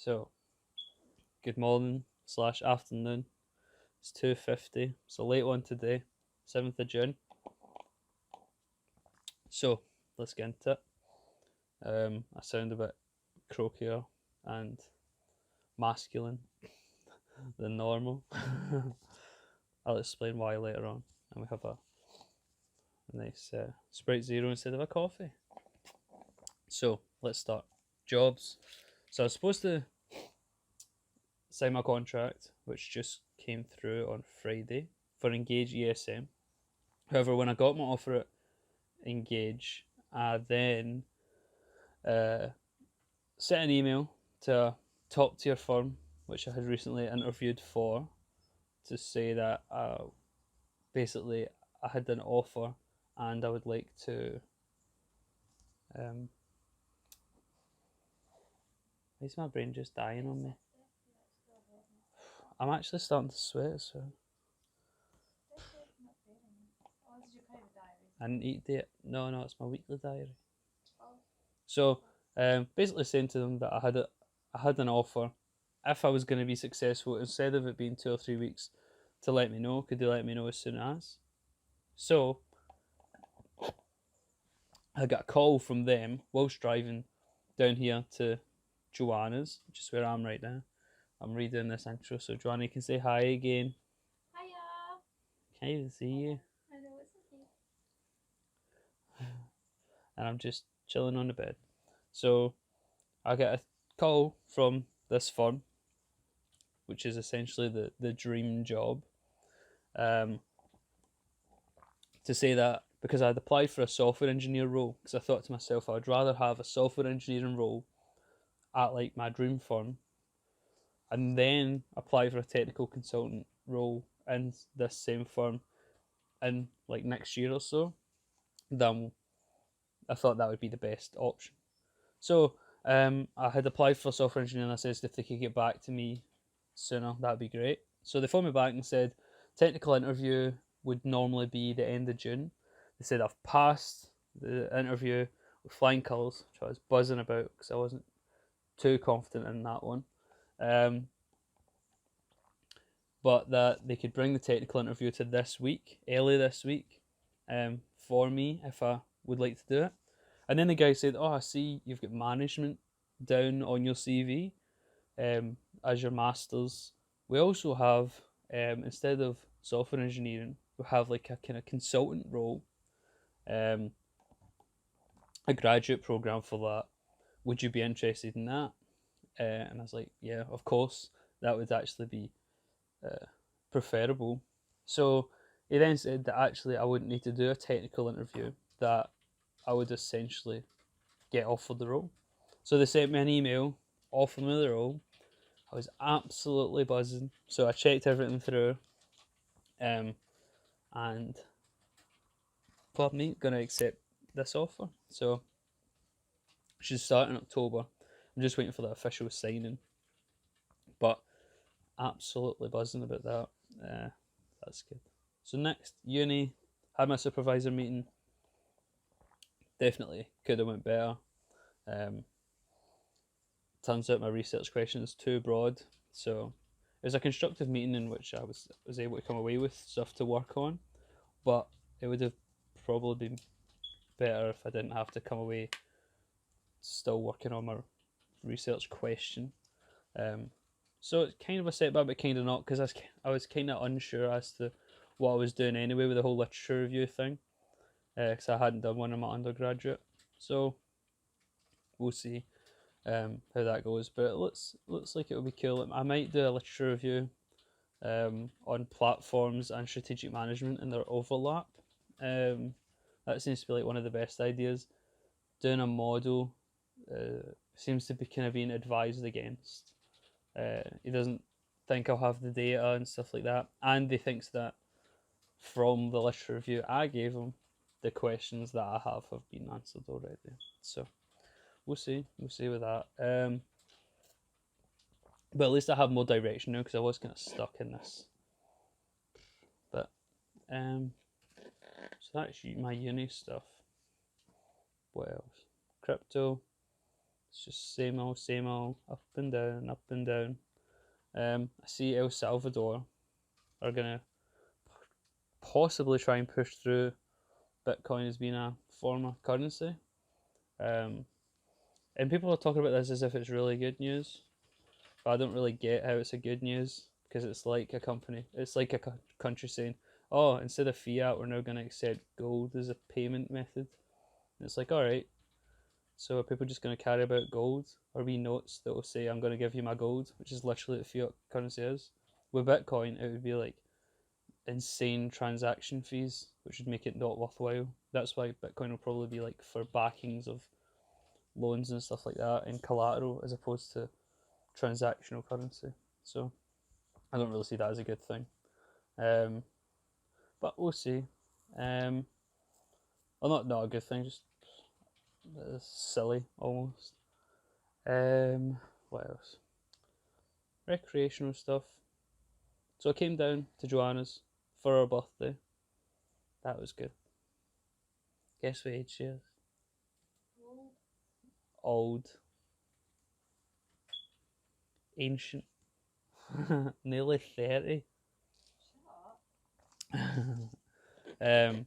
So, good morning slash afternoon. It's 2:50. It's a late one today, 7th of June. So, let's get into it. I sound a bit croakier and masculine than normal. I'll explain why later on. And we have a nice Sprite Zero instead of a coffee. So, let's start. Jobs. So, I was supposed to sign my contract, which just came through on Friday for Engage ESM. However, when I got my offer at Engage, I then uh, sent an email to a top tier firm, which I had recently interviewed for, to say that basically I had an offer and I would like to. Um, why is my brain just dying on me? I'm actually starting to sweat, so I need to date. No, it's my weekly diary. So, basically saying to them that I had an offer. If I was going to be successful, instead of it being 2 or 3 weeks, to let me know, could they let me know as soon as? So, I got a call from them whilst driving down here to Joanna's, which is where I'm right now. I'm redoing this intro, so Joanna, you can say hi again. Hiya. Can't even see you. I know it's okay. And I'm just chilling on the bed. So I get a call from this firm, which is essentially the dream job, um, to say that because I'd applied for a software engineer role, because I thought to myself I'd rather have a software engineering role at like my dream firm, and then apply for a technical consultant role in this same firm in like next year or so. Then I thought that would be the best option. So I had applied for software engineering. I said if they could get back to me sooner, that'd be great. So they phoned me back and said technical interview would normally be the end of June. They said I've passed the interview with flying colours, which I was buzzing about because I wasn't too confident in that one. Um, but that they could bring the technical interview to this week, early this week, for me if I would like to do it. And then the guy said, "Oh, I see you've got management down on your CV as your masters. We also have instead of software engineering, we have like a kind of consultant role, um, a graduate program for that. Would you be interested in that?" And I was like, "Yeah, of course. That would actually be uh, preferable." So he then said that actually I wouldn't need to do a technical interview, that I would essentially get offered the role. So they sent me an email offering me the role. I was absolutely buzzing. So I checked everything through, um, and pardon me, gonna accept this offer. So she's starting in October. I'm just waiting for the official signing, but absolutely buzzing about that. That's good. So next, uni, had my supervisor meeting. Definitely could have went better. Um, Turns out my research question is too broad, so it was a constructive meeting in which I was able to come away with stuff to work on, but it would have probably been better if I didn't have to come away still working on my research question. Um, so it's kind of a setback, but kind of not, because I was kind of unsure as to what I was doing anyway with the whole literature review thing, because I hadn't done one in my undergraduate. So we'll see how that goes. But it looks like it will be cool. I might do a literature review on platforms and strategic management and their overlap. Um, that seems to be like one of the best ideas. Doing a model seems to be kind of being advised against. He doesn't think I'll have the data and stuff like that, and he thinks that from the literature review I gave him, the questions that I have been answered already. So we'll see. We'll see with that. But at least I have more direction now because I was kind of stuck in this. But so that's my uni stuff. What else? Crypto. It's just same old, up and down, up and down. I see El Salvador are gonna possibly try and push through Bitcoin as being a form of currency. Um, and people are talking about this as if it's really good news, but I don't really get how it's a good news because it's like a company, it's like a country saying, "Oh, instead of fiat, we're now going to accept gold as a payment method." And it's like, all right, so are people just going to carry about gold or wee notes that will say, "I'm going to give you my gold," which is literally what fiat currency is. With Bitcoin, it would be like insane transaction fees, which would make it not worthwhile. That's why Bitcoin will probably be like for backings of loans and stuff like that and collateral as opposed to transactional currency. So I don't really see that as a good thing. But we'll see. Well, not a good thing, just silly almost. What else? Recreational stuff. So I came down to Joanna's for her birthday. That was good. Guess what age she is? Old. Ancient. Nearly 30. um,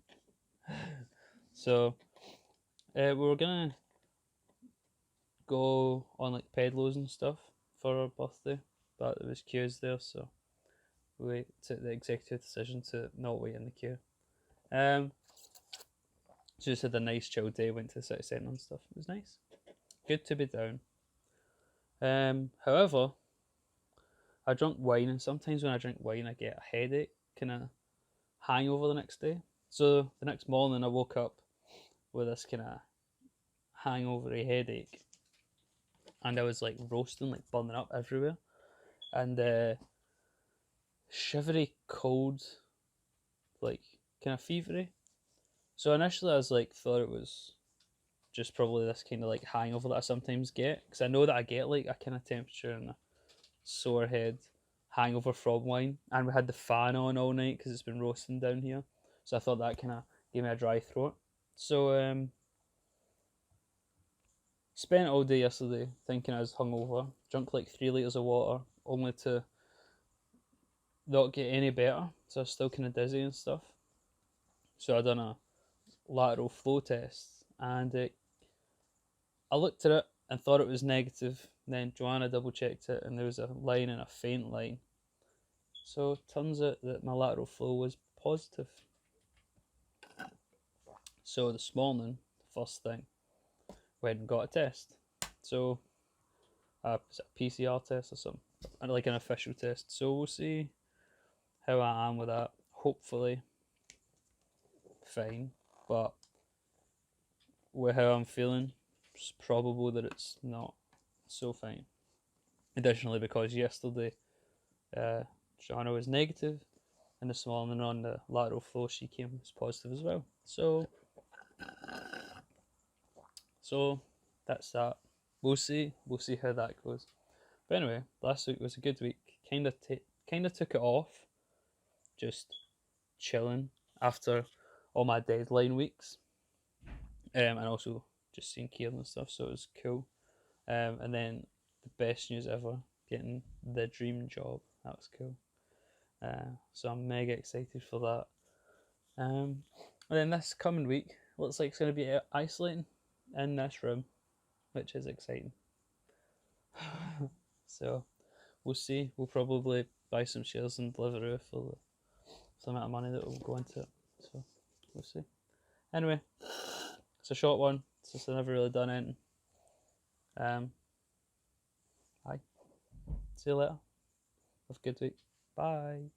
so we were gonna go on like pedlos and stuff for her birthday, but there was queues there, so we took the executive decision to not wait in the queue. So just had a nice chill day, went to the city centre and stuff. It was nice. Good to be down. However, I drank wine, and sometimes when I drink wine, I get a headache, kind of hangover the next day. So the next morning, I woke up with this kind of hangovery headache, and I was like roasting, like burning up everywhere, and shivery, cold, like kind of fevery. So initially, I was like, thought it was just probably this kind of like hangover that I sometimes get, because I know that I get like a kind of temperature and a sore head hangover from wine, and we had the fan on all night because it's been roasting down here, so I thought that kind of gave me a dry throat. So spent all day yesterday thinking I was hungover, drunk like 3 litres of water, only to not get any better, so I was still kind of dizzy and stuff. So I done a lateral flow test, and I looked at it and thought it was negative. Then Joanna double checked it, and there was a line and a faint line. So it turns out that my lateral flow was positive. So this morning, first thing, went and got a test. So it's a PCR test or something, like an official test. So we'll see how I am with that. Hopefully, fine. But with how I'm feeling, it's probable that it's not so fine. Additionally, because yesterday, Joanna was negative, and this morning on the lateral flow, she came as positive as well. So that's that. We'll see. We'll see how that goes. But anyway, last week was a good week. Kind of took it off, just chilling after all my deadline weeks, and also just seeing Kieran and stuff. So it was cool. And then the best news ever, getting the dream job. That was cool. So I'm mega excited for that. And then this coming week looks like it's going to be isolating in this room, which is exciting. So we'll see. We'll probably buy some shares in Deliveroo for the amount of money that will go into it. So we'll see. Anyway, it's a short one since I've never really done anything. Hi. See you later. Have a good week. Bye.